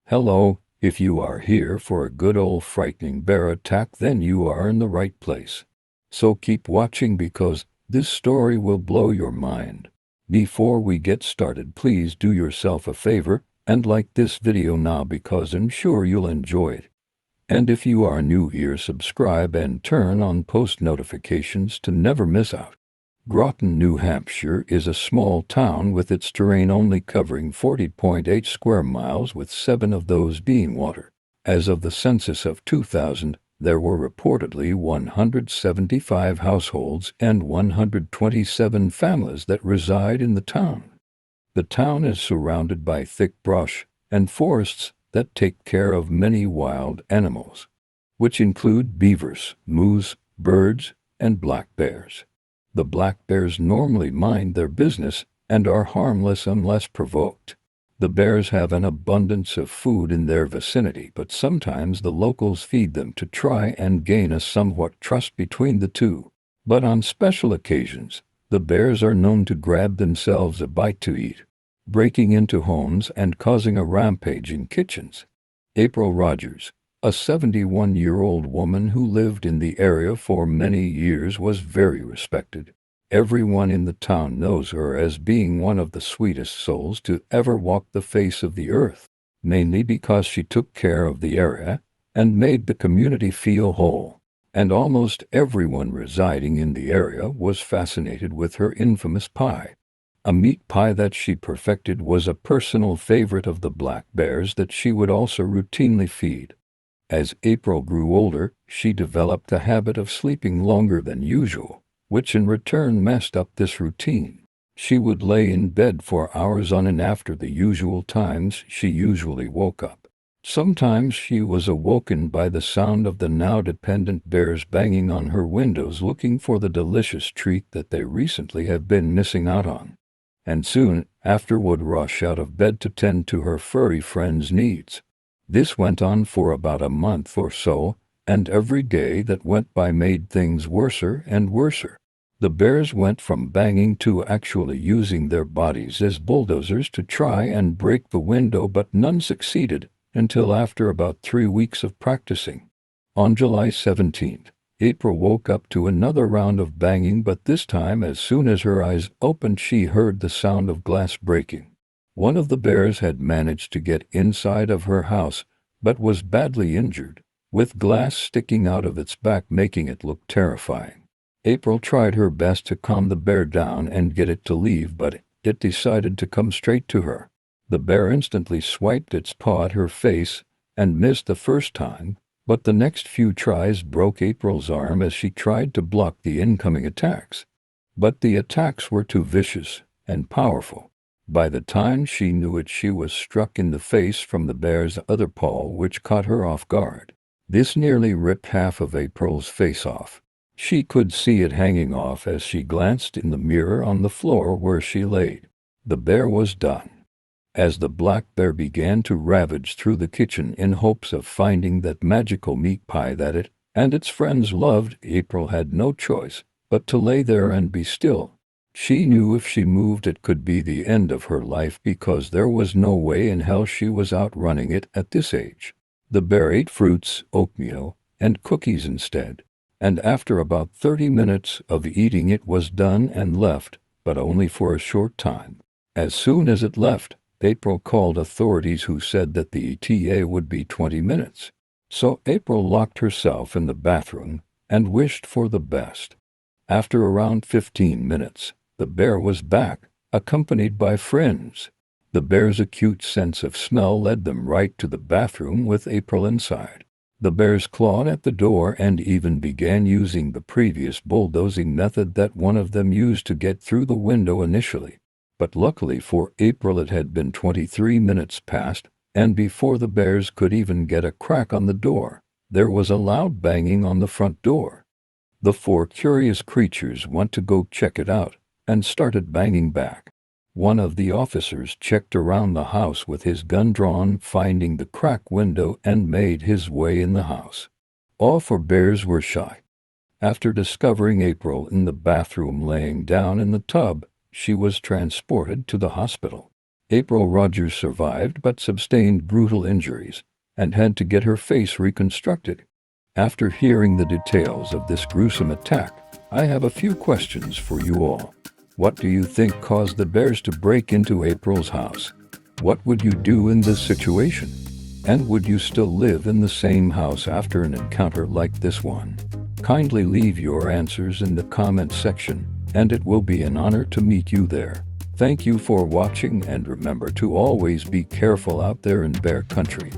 Hello, if you are here for a good old frightening bear attack, then you are in the right place. So keep watching because this story will blow your mind. Before we get started, please do yourself a favor and like this video now because I'm sure you'll enjoy it. And if you are new here, subscribe and turn on post notifications to never miss out. Groton, New Hampshire is a small town with its terrain only covering 40.8 square miles, with 7 of those being water. As of the census of 2000, there were reportedly 175 households and 127 families that reside in the town. The town is surrounded by thick brush and forests that take care of many wild animals, which include beavers, moose, birds, and black bears. The black bears normally mind their business and are harmless unless provoked. The bears have an abundance of food in their vicinity, but sometimes the locals feed them to try and gain a somewhat trust between the two. But on special occasions, the bears are known to grab themselves a bite to eat, breaking into homes and causing a rampage in kitchens. April Rogers, a 71-year-old woman who lived in the area for many years, was very respected. Everyone in the town knows her as being one of the sweetest souls to ever walk the face of the earth, mainly because she took care of the area and made the community feel whole. And almost everyone residing in the area was fascinated with her infamous pie. A meat pie that she perfected was a personal favorite of the black bears that she would also routinely feed. As April grew older, she developed a habit of sleeping longer than usual, which in return messed up this routine. She would lay in bed for hours on end after the usual times she usually woke up. Sometimes she was awoken by the sound of the now dependent bears banging on her windows looking for the delicious treat that they recently have been missing out on, and soon after would rush out of bed to tend to her furry friend's needs. This went on for about a month or so, and every day that went by made things worser and worser. The bears went from banging to actually using their bodies as bulldozers to try and break the window, but none succeeded until after about 3 weeks of practicing. On July 17th, April woke up to another round of banging, but this time as soon as her eyes opened she heard the sound of glass breaking. One of the bears had managed to get inside of her house, but was badly injured, with glass sticking out of its back making it look terrifying. April tried her best to calm the bear down and get it to leave, but it decided to come straight to her. The bear instantly swiped its paw at her face and missed the first time, but the next few tries broke April's arm as she tried to block the incoming attacks. But the attacks were too vicious and powerful. By the time she knew it, she was struck in the face from the bear's other paw, which caught her off guard. This nearly ripped half of April's face off. She could see it hanging off as she glanced in the mirror on the floor where she laid. The bear was done. As the black bear began to ravage through the kitchen in hopes of finding that magical meat pie that it and its friends loved, April had no choice but to lay there and be still. She knew if she moved it could be the end of her life, because there was no way in hell she was outrunning it at this age. The bear ate fruits, oatmeal, and cookies instead, and after about 30 minutes of eating it was done and left, but only for a short time. As soon as it left, April called authorities, who said that the ETA would be 20 minutes. So April locked herself in the bathroom and wished for the best. After around 15 minutes, the bear was back, accompanied by friends. The bear's acute sense of smell led them right to the bathroom with April inside. The bears clawed at the door and even began using the previous bulldozing method that one of them used to get through the window initially. But luckily for April it had been 23 minutes past, and before the bears could even get a crack on the door, there was a loud banging on the front door. The 4 curious creatures went to go check it out and started banging back. One of the officers checked around the house with his gun drawn, finding the crack window, and made his way in the house. All 4 bears were shy. After discovering April in the bathroom laying down in the tub, she was transported to the hospital. April Rogers survived but sustained brutal injuries and had to get her face reconstructed. After hearing the details of this gruesome attack, I have a few questions for you all. What do you think caused the bears to break into April's house? What would you do in this situation? And would you still live in the same house after an encounter like this one? Kindly leave your answers in the comment section, and it will be an honor to meet you there. Thank you for watching, and remember to always be careful out there in bear country.